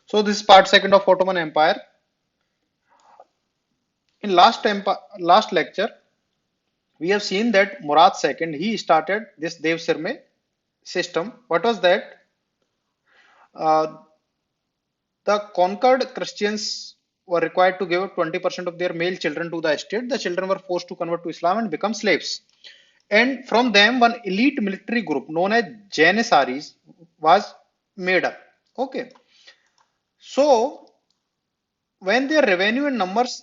So this is part second of Ottoman Empire. In last lecture, we have seen that Murad II he started this Dev Sirme system. What was that? Uh, the conquered Christians were required to give 20% of their male children to the state. The children were forced to convert to Islam and become slaves. And from them, one elite military group known as Janissaries was made up. Okay. So when their revenue and numbers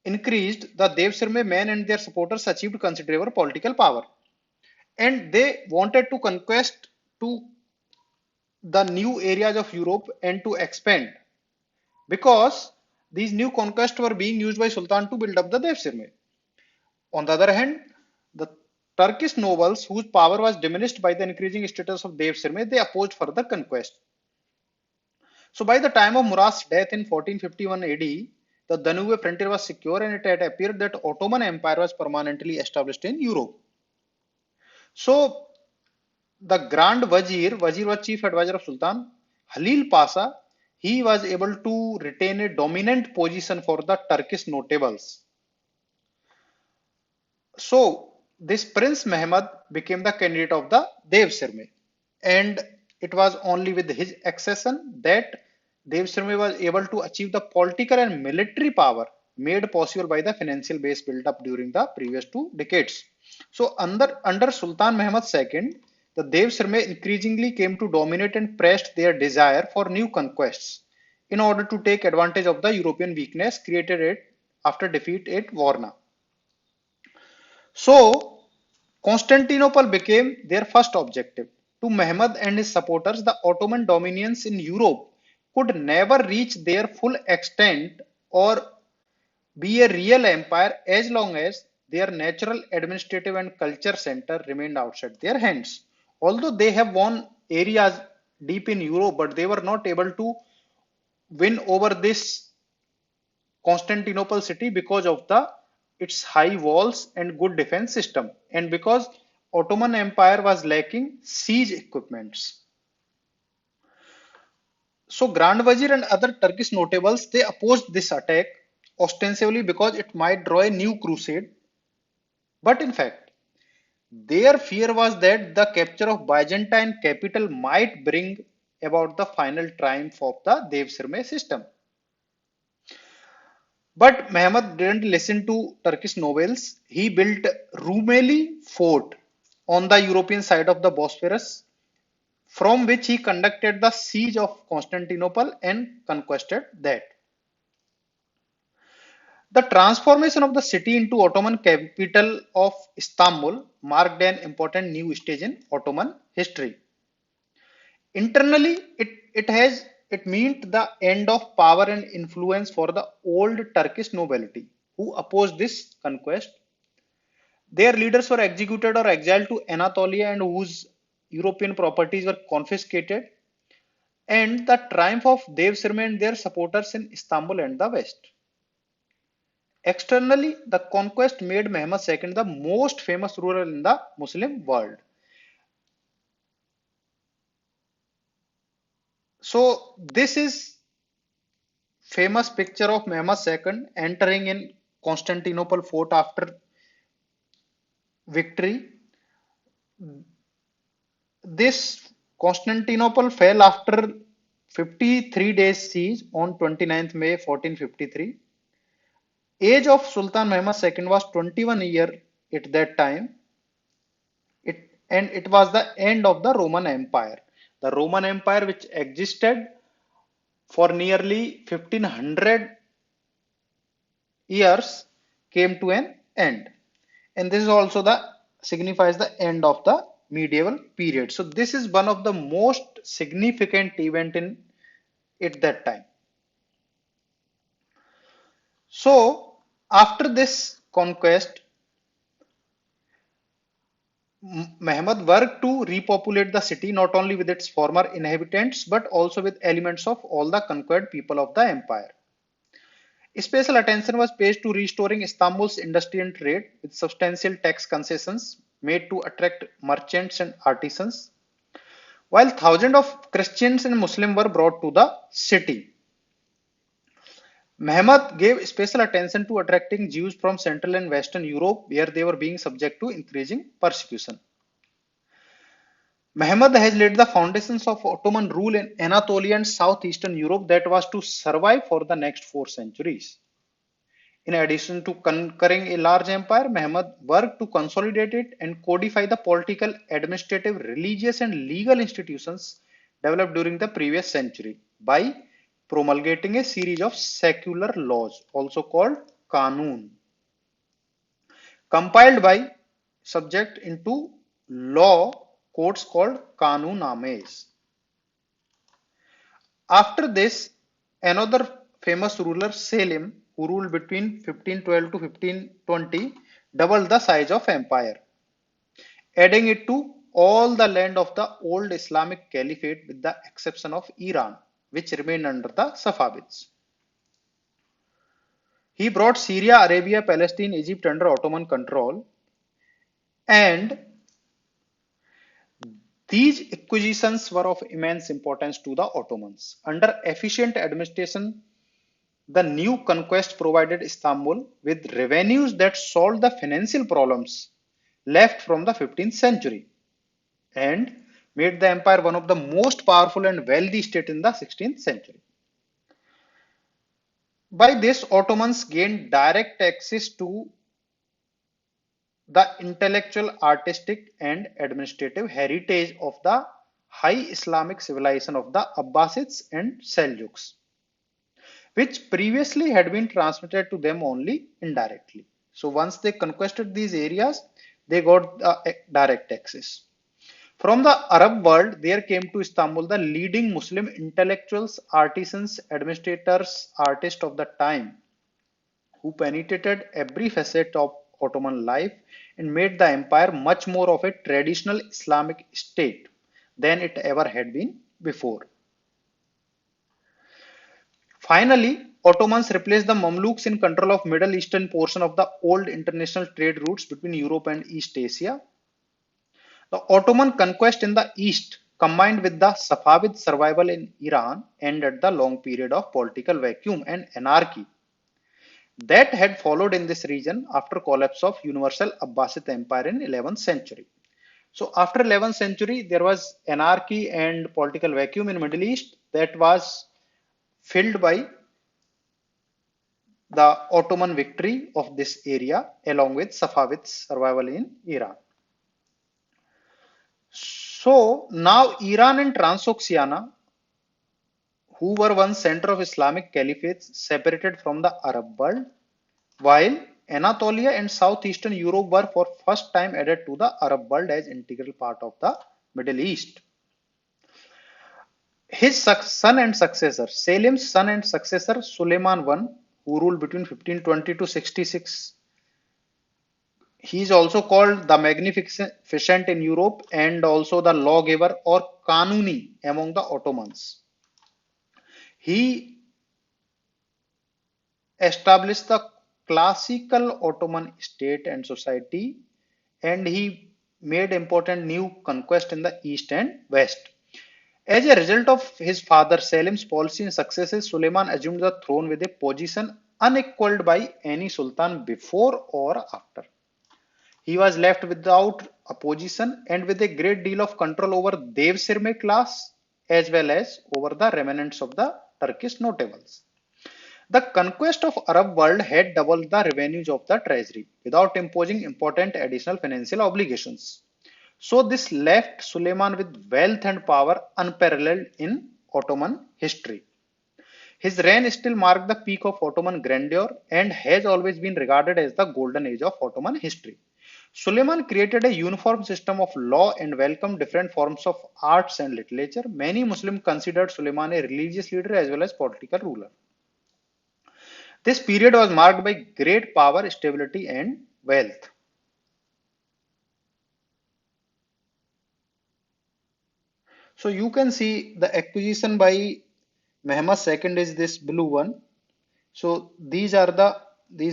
increased, the Devsirme men and their supporters achieved considerable political power. And they wanted to conquest to the new areas of Europe and to expand because these new conquests were being used by Sultan to build up the Devsirme. On the other hand, the Turkish nobles, whose power was diminished by the increasing status of Devsirme, they opposed further conquest. So by the time of Murad's death in 1451 AD, the Danube frontier was secure and it had appeared that Ottoman Empire was permanently established in Europe. So the Grand Wazir was chief advisor of Sultan Halil Pasha. He was able to retain a dominant position for the Turkish notables. So this Prince Mehmed became the candidate of the Dev Sirme, and it was only with his accession that Dev Sirme was able to achieve the political and military power made possible by the financial base built up during the previous 2 decades. So under Sultan Mehmed II, the Dev Sirme increasingly came to dominate and pressed their desire for new conquests in order to take advantage of the European weakness created it after defeat at Varna. So, Constantinople became their first objective. To Mehmed and his supporters, the Ottoman dominance in Europe could never reach their full extent or be a real empire as long as their natural administrative and culture center remained outside their hands. Although they have won areas deep in Europe, but they were not able to win over this Constantinople city because of the its high walls and good defense system, and because Ottoman Empire was lacking siege equipments. So Grand Wazir and other Turkish notables they opposed this attack ostensibly because it might draw a new crusade, but in fact their fear was that the capture of Byzantine capital might bring about the final triumph of the Devsirme system. But Mehmed didn't listen to Turkish nobles. He built Rumeli Fort on the European side of the Bosphorus, from which he conducted the siege of Constantinople and conquered that. The transformation of the city into Ottoman capital of Istanbul marked an important new stage in Ottoman history. Internally, it meant the end of power and influence for the old Turkish nobility who opposed this conquest. Their leaders were executed or exiled to Anatolia and whose European properties were confiscated. And the triumph of Dev Sirme and their supporters in Istanbul and the West. Externally, the conquest made Mehmed II the most famous ruler in the Muslim world. So this is famous picture of Mehmed II entering in Constantinople fort after victory. This Constantinople fell after 53 days siege on 29th May 1453. Age of Sultan Mehmed II was 21 years at that time. And it was the end of the Roman Empire. The Roman Empire which existed for nearly 1500 years came to an end. And this is also the signifies the end of the medieval period. So this is one of the most significant event in at that time. So after this conquest, Mehmed worked to repopulate the city not only with its former inhabitants but also with elements of all the conquered people of the empire. Special attention was paid to restoring Istanbul's industry and trade with substantial tax concessions made to attract merchants and artisans. while thousands of Christians and Muslims were brought to the city. Muhammad gave special attention to attracting Jews from Central and Western Europe, where they were being subject to increasing persecution. Muhammad has laid the foundations of Ottoman rule in Anatolia and southeastern Europe that was to survive for the next 4 centuries. In addition to conquering a large empire, Muhammad worked to consolidate it and codify the political, administrative, religious, and legal institutions developed during the previous century by promulgating a series of secular laws, also called Qanun, compiled by subject into law codes called Qanunames. After this, another famous ruler, Selim, who ruled between 1512 to 1520, doubled the size of empire, adding it to all the land of the old Islamic Caliphate with the exception of Iran, which remained under the Safavids. He brought Syria, Arabia, Palestine, Egypt under Ottoman control, and these acquisitions were of immense importance to the Ottomans. Under efficient administration, the new conquest provided Istanbul with revenues that solved the financial problems left from the 15th century and made the empire one of the most powerful and wealthy states in the 16th century. By this, Ottomans gained direct access to the intellectual, artistic, and administrative heritage of the high Islamic civilization of the Abbasids and Seljuks, which previously had been transmitted to them only indirectly. So once they conquered these areas, they got direct access. From the Arab world, there came to Istanbul the leading Muslim intellectuals, artisans, administrators, artists of the time, who penetrated every facet of Ottoman life and made the empire much more of a traditional Islamic state than it ever had been before. Finally, Ottomans replaced the Mamluks in control of Middle Eastern portion of the old international trade routes between Europe and East Asia. The Ottoman conquest in the east, combined with the Safavid survival in Iran, ended the long period of political vacuum and anarchy that had followed in this region after collapse of Universal Abbasid Empire in 11th century. So after 11th century, there was anarchy and political vacuum in Middle East that was filled by the Ottoman victory of this area along with Safavid's survival in Iran. So now Iran and Transoxiana, who were once center of Islamic caliphates, separated from the Arab world, while Anatolia and southeastern Europe were for first time added to the Arab world as integral part of the Middle East. His son and successor, Selim's son and successor, Suleiman I, who ruled between 1520 to 66, he is also called the Magnificent in Europe and also the lawgiver or Kanuni among the Ottomans. He established the classical Ottoman state and society, and he made important new conquest in the east and west. As a result of his father Selim's policy and successes, Suleiman assumed the throne with a position unequaled by any sultan before or after. He was left without opposition and with a great deal of control over Devshirme class as well as over the remnants of the Turkish notables. The conquest of Arab world had doubled the revenues of the treasury without imposing important additional financial obligations. So this left Suleiman with wealth and power unparalleled in Ottoman history. His reign still marked the peak of Ottoman grandeur and has always been regarded as the golden age of Ottoman history. Suleiman created a uniform system of law and welcomed different forms of arts and literature. Many Muslims considered Suleiman a religious leader as well as political ruler. This period was marked by great power, stability, and wealth. So you can see the acquisition by Mehmed II is this blue one. So these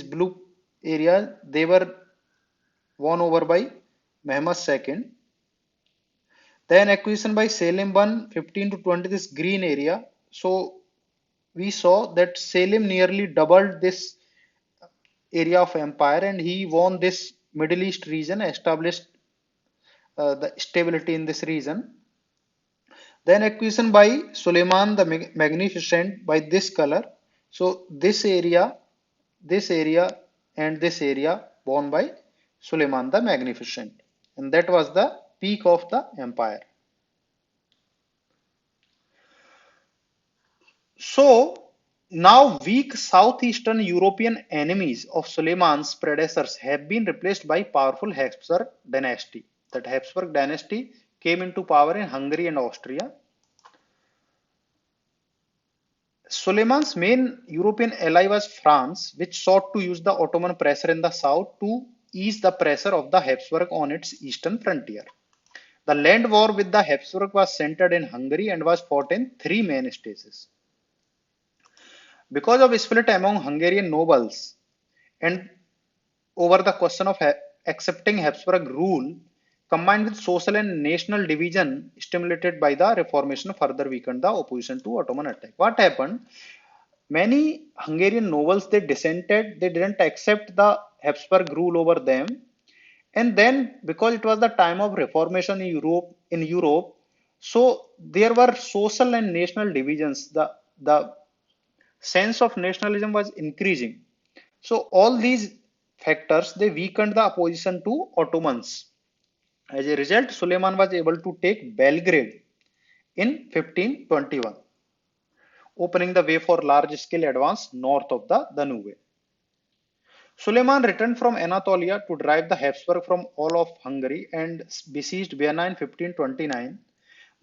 blue areas they were won over by Mehmed II. Then acquisition by Selim won 15 to 20 this green area. So we saw that Selim nearly doubled this area of empire and he won this Middle East region, established the stability in this region. Then acquisition by Suleiman the Magnificent by this color. So this area and this area won by Suleiman the Magnificent. And that was the peak of the empire. So now weak southeastern European enemies of Suleiman's predecessors have been replaced by powerful Habsburg dynasty. That Habsburg dynasty came into power in Hungary and Austria. Suleiman's main European ally was France, which sought to use the Ottoman pressure in the south to ease the pressure of the Habsburg on its eastern frontier. The land war with the Habsburg was centered in Hungary and was fought in three main stages. Because of split among Hungarian nobles and over the question of accepting Habsburg rule, combined with social and national division stimulated by the Reformation, further weakened the opposition to Ottoman attack. What happened? Many Hungarian nobles they dissented, they didn't accept the Habsburg rule over them. And then because it was the time of Reformation in Europe, so there were social and national divisions. The sense of nationalism was increasing. So all these factors they weakened the opposition to Ottomans. As a result, Suleiman was able to take Belgrade in 1521, opening the way for large-scale advance north of the Danube. Suleiman returned from Anatolia to drive the Habsburg from all of Hungary and besieged Vienna in 1529,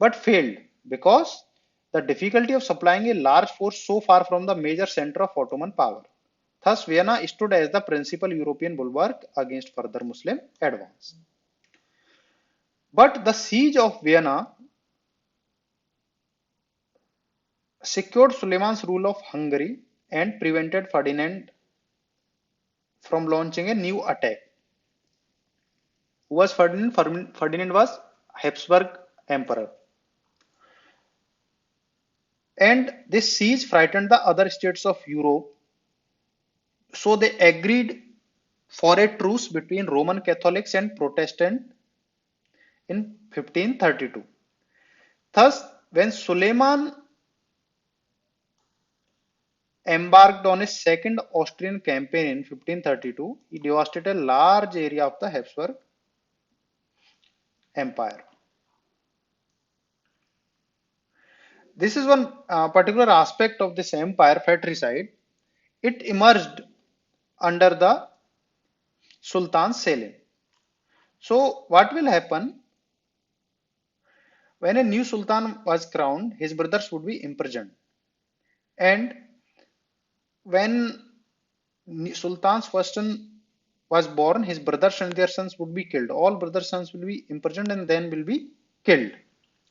but failed because the difficulty of supplying a large force so far from the major center of Ottoman power. Thus, Vienna stood as the principal European bulwark against further Muslim advance. But the siege of Vienna secured Suleiman's rule of Hungary and prevented Ferdinand from launching a new attack. Who was Ferdinand? Ferdinand was Habsburg emperor. And this siege frightened the other states of Europe. So they agreed for a truce between Roman Catholics and Protestants in 1532. Thus, when Suleiman embarked on his second Austrian campaign in 1532, he devastated a large area of the Habsburg Empire. This is one particular aspect of this empire, fratricide. It emerged under the Sultan Selim. So, what will happen when a new Sultan was crowned? His brothers would be imprisoned, and when Sultan's first son was born, his brothers and their sons would be killed. All brothers' sons will be imprisoned and then will be killed.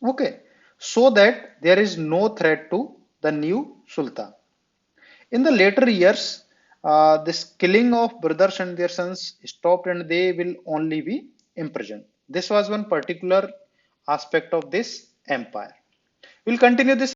Okay, so that there is no threat to the new Sultan. In the later years, this killing of brothers and their sons stopped and they will only be imprisoned. This was one particular aspect of this empire. We'll continue this